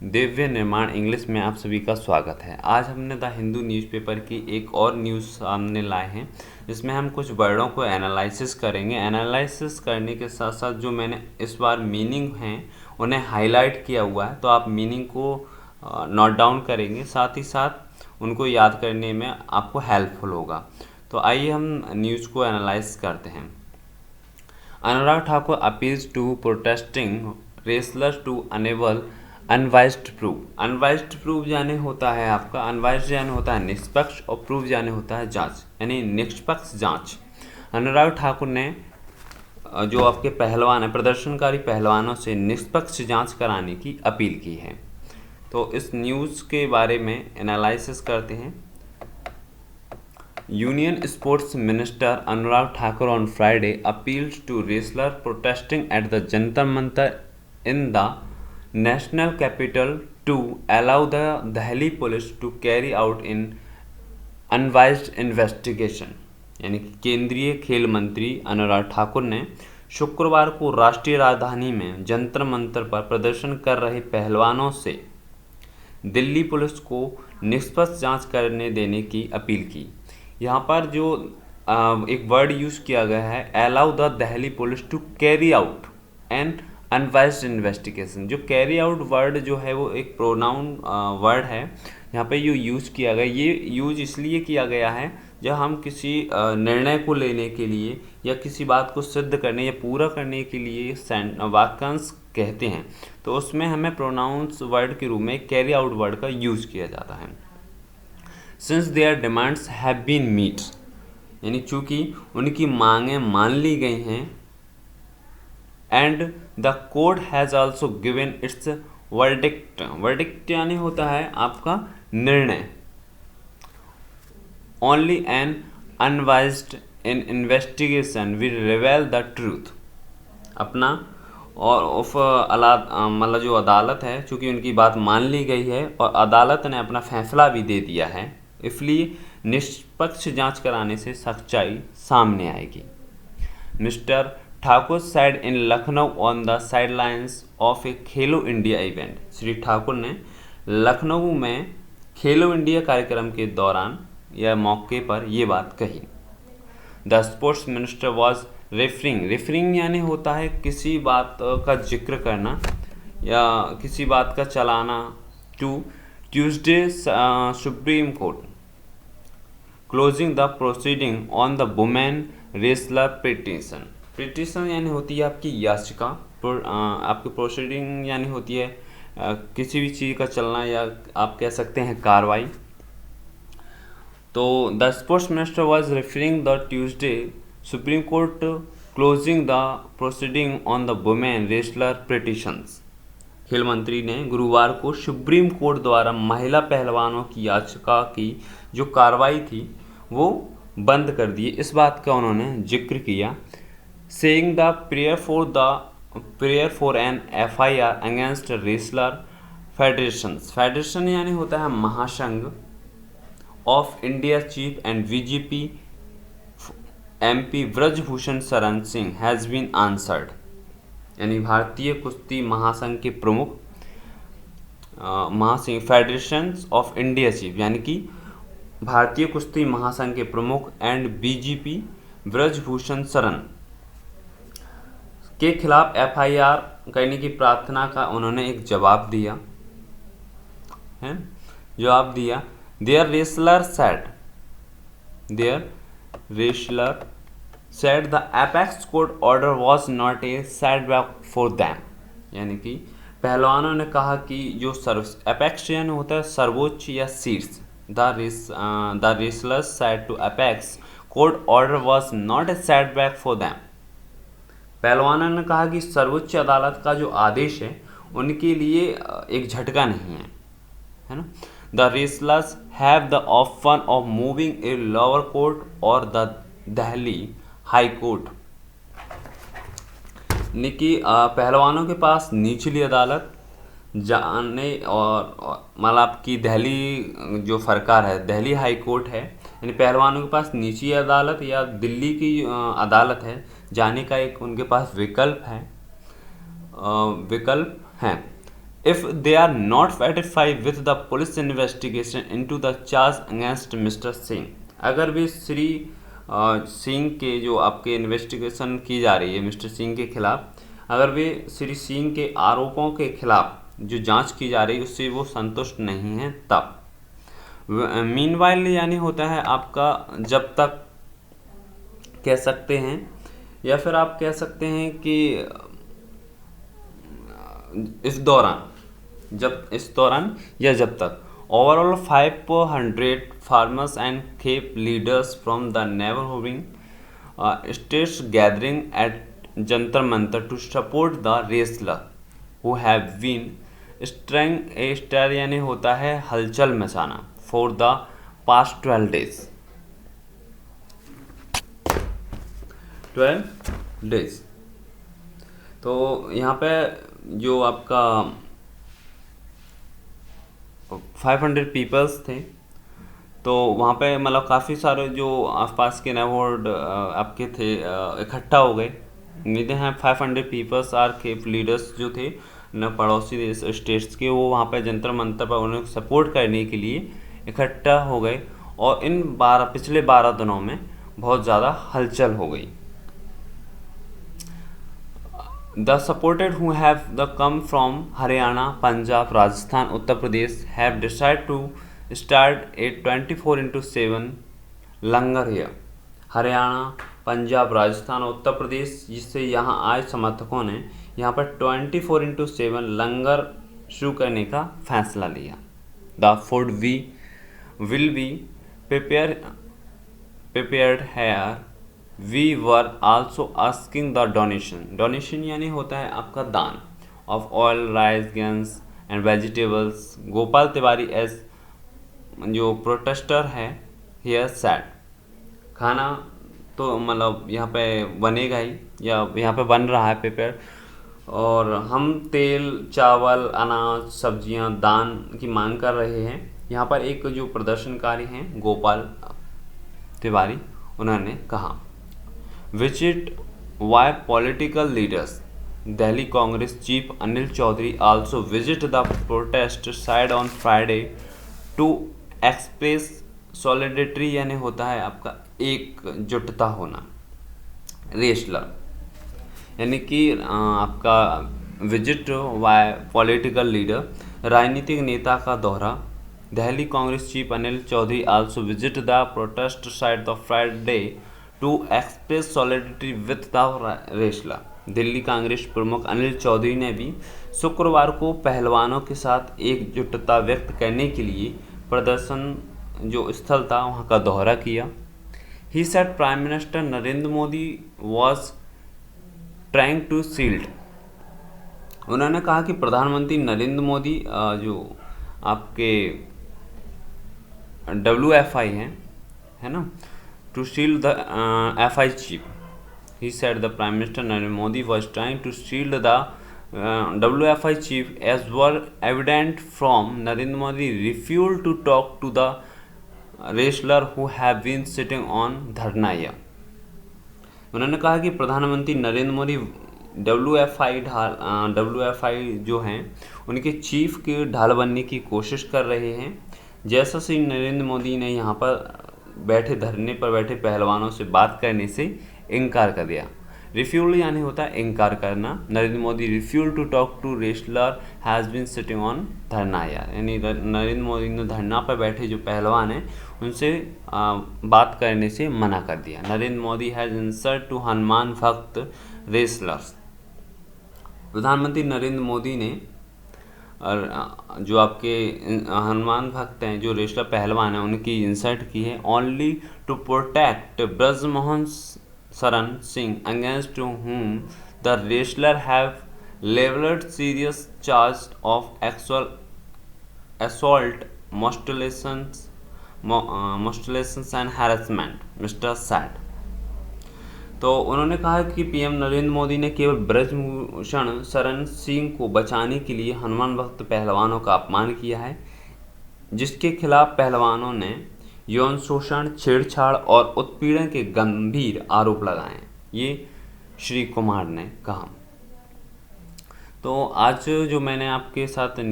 दिव्य निर्माण इंग्लिश में आप सभी का स्वागत है। आज हमने द हिंदू न्यूज़पेपर की एक और न्यूज़ सामने लाए हैं, जिसमें हम कुछ वर्डों को एनालिसिस करेंगे। एनालिसिस करने के साथ साथ जो मैंने इस बार मीनिंग हैं उन्हें हाईलाइट किया हुआ है, तो आप मीनिंग को नोट डाउन करेंगे, साथ ही साथ उनको याद करने में आपको हेल्पफुल होगा। तो आइए हम न्यूज़ को एनालाइज करते हैं। Anurag Thakur appeals to protesting wrestlers to enable unbiased probe. Unbiased probe यानी होता है आपका, अनवाइज्ड यानी होता है निष्पक्ष और प्रूफ यानी होता है जांच, यानी निष्पक्ष जांच। अनुराग ठाकुर ने जो आपके पहलवान है, प्रदर्शनकारी पहलवानों से निष्पक्ष जांच कराने की अपील की है। तो इस न्यूज़ के बारे में एनालिसिस करते हैं। Union Sports Minister Anurag Thakur on Friday appealed to wrestlers protesting at the Jantar Mantar in the national capital to allow the Delhi police to carry out an unbiased investigation। यानी कि केंद्रीय खेल मंत्री अनुराग ठाकुर ने शुक्रवार को राष्ट्रीय राजधानी में जंतर मंतर पर प्रदर्शन कर रहे पहलवानों से दिल्ली पुलिस को निष्पक्ष जांच करने देने की अपील की। यहाँ पर जो एक वर्ड यूज़ किया गया है, allow the Delhi police to carry out an unbiased investigation. जो कैरी आउट वर्ड जो है वो एक प्रोनाउन वर्ड है, यहाँ पे ये यूज़ किया गया। ये यूज इसलिए किया गया है जब हम किसी निर्णय को लेने के लिए या किसी बात को सिद्ध करने या पूरा करने के लिए वाक्यांश कहते हैं, तो उसमें हमें प्रोनाउंस वर्ड के रूप में कैरी आउट वर्ड का यूज़ किया जाता है। Since their demands have been met, यानी चूँकि उनकी मांगें मान ली गई हैं, and the court has also given its verdict. Verdict यानी होता है आपका निर्णय। Only an unbiased in investigation will reveal the truth. अपना और मतलब जो अदालत है, चूँकि उनकी बात मान ली गई है और अदालत ने अपना फैसला भी दे दिया है, इसलिए निष्पक्ष जांच कराने से सच्चाई सामने आएगी। Mr Thakur said in Lucknow on the sidelines of a Khelo India event. Shri Thakur ने लखनऊ में खेलो इंडिया कार्यक्रम के दौरान या मौके पर ये बात कही। The sports minister was referring यानी होता है किसी बात का जिक्र करना या किसी बात का चलाना, to Tuesday Supreme Court closing the proceeding on the women wrestler petition यानी होती है आपकी याचिका, आपकी प्रोसीडिंग यानी होती है किसी भी चीज़ का चलना या आप कह सकते हैं कार्रवाई। तो the sports minister was referring the Tuesday Supreme Court closing the proceeding on the women wrestler petitions. खेल मंत्री ने गुरुवार को सुप्रीम कोर्ट द्वारा महिला पहलवानों की याचिका की जो कार्रवाई थी वो बंद कर दी। इस बात का उन्होंने जिक्र किया, saying the prayer for an FIR against wrestler federation यानी होता है महासंघ of India chief and VGP MP Brajbhushan Sharan Singh has been answered. यानी भारतीय कुश्ती महासंघ के प्रमुख महासंघ फेडरेशन ऑफ इंडिया चीफ यानी कि भारतीय कुश्ती महासंघ के प्रमुख एंड BGP ब्रजभूषण शरण के खिलाफ FIR करने की प्रार्थना का उन्होंने एक जवाब दिया है। Their wrestler said the apex court order was not a setback for them। यानी कि पहलवानों ने कहा कि जो अपेक्स यानी होता है सर्वोच्च या शीर्ष, the wrestlers said to apex court order was not a setback for them। पहलवानों ने कहा कि सर्वोच्च अदालत का जो आदेश है उनके लिए एक झटका नहीं है ना। The wrestlers have the option of moving a lower court और द दिल्ली हाई कोर्ट। यानी कि पहलवानों के पास निचली अदालत जाने और मतलब आपकी दिल्ली जो सरकार है, दिल्ली हाई कोर्ट है, यानी पहलवानों के पास निचली अदालत या दिल्ली की अदालत है जाने का एक उनके पास विकल्प है। if they are not satisfied with the police investigation into the charge against Mr. Singh, अगर भी श्री सिंह के जो आपके इन्वेस्टिगेशन की जा रही है मिस्टर सिंह के खिलाफ, अगर वे श्री सिंह के आरोपों के खिलाफ जो जांच की जा रही है उससे वो संतुष्ट नहीं हैं, तब मीनवाइल यानी होता है आपका जब तक कह सकते हैं, या फिर आप कह सकते हैं कि इस दौरान या जब तक overall 500 farmers and khap leaders from the neighbouring states gathering at Jantar Mantar to support the wrestler who have been staging a stir यानी होता है हलचल मचाना फॉर द पास्ट 12 डेज। तो यहाँ पे जो आपका 500 पीपल्स थे, तो वहाँ पे मतलब काफ़ी सारे जो आसपास के नेबरहुड आपके थे इकट्ठा हो गए। उम्मीदें हैं 500 पीपल्स आर के लीडर्स जो थे न पड़ोसी स्टेट्स के, वो वहाँ पे जंतर मंतर पर उन्हें सपोर्ट करने के लिए इकट्ठा हो गए, और इन पिछले 12 दिनों में बहुत ज़्यादा हलचल हो गई। The supported who have come from Haryana, Punjab, Rajasthan, Uttar Pradesh have decided to start a 24/7 langar here। Haryana, Punjab, Rajasthan और उत्तर प्रदेश जिससे यहाँ आए समर्थकों ने यहाँ पर 24/7 लंगर शुरू करने का फैसला लिया। The food will be prepared here। We were also asking the donation यानी होता है आपका दान of oil, rice, grains and vegetables। Gopal Tiwari S जो प्रोटेस्टर है here said। खाना तो मतलब यहाँ पे बनेगा ही या यहाँ पे बन रहा है प्रिपेयर, और हम तेल, चावल, अनाज, सब्जियाँ दान की मांग कर रहे हैं। यहाँ पर एक जो प्रदर्शनकारी हैं गोपाल तिवारी, उन्होंने कहा visit by political leaders. Delhi Congress chief Anil Chaudhary also visit the protest site on Friday to express solidarity यानी होता है आपका एकजुटता होना। रेसलर यानी कि आपका विजिट वाई पॉलिटिकल लीडर राजनीतिक नेता का दौरा। Delhi Congress chief Anil Chaudhary also visit the protest site the Friday to express solidarity with the wrestler. Delhi Congress प्रमुख अनिल चौधरी ने भी शुक्रवार को पहलवानों के साथ एकजुटता व्यक्त करने के लिए प्रदर्शन जो स्थल था वहां का दौरा किया। He said prime minister Narendra Modi was trying to shield. उन्होंने कहा कि प्रधानमंत्री नरेंद्र मोदी जो आपके WFI हैं, है ना, to shield the FI chief। He said the Prime Minister Narendra Modi was trying to shield the WFI chief as were evident from Narendra Modi refused to talk to the wrestler who have been sitting on धरना here। उन्होंने कहा कि प्रधानमंत्री Narendra Modi WFI जो हैं उनके chief के ढाल बनने की कोशिश कर रहे हैं, जैसा श्री नरेंद्र मोदी ने यहाँ पर धरने पर बैठे पहलवानों से बात करने से इनकार कर दिया। रिफ्यूल यानी होता है इनकार करना। Narendra Modi refused to talk to wrestler has been sitting on dharna यानी नरेंद्र मोदी ने धरना पर बैठे जो पहलवान हैं उनसे बात करने से मना कर दिया। Narendra Modi has insult to Hanuman bhakt wrestlers. प्रधानमंत्री नरेंद्र मोदी ने और जो आपके हनुमान भक्त हैं जो रेसलर पहलवान हैं उनकी इंसल्ट की है। Only to protect Brijmohan Sharan Singh against whom the wrestler have leveled serious charge of assault, molestations and harassment, Mr. said। तो उन्होंने कहा कि पीएम नरेंद्र मोदी ने केवल ब्रजभूषण शरण सिंह को बचाने के लिए हनुमान भक्त पहलवानों का अपमान किया है, जिसके खिलाफ पहलवानों ने यौन शोषण, छेड़छाड़ और उत्पीड़न के गंभीर आरोप लगाए हैं, ये श्री कुमार ने कहा। तो आज जो मैंने आपके साथ न्यूज़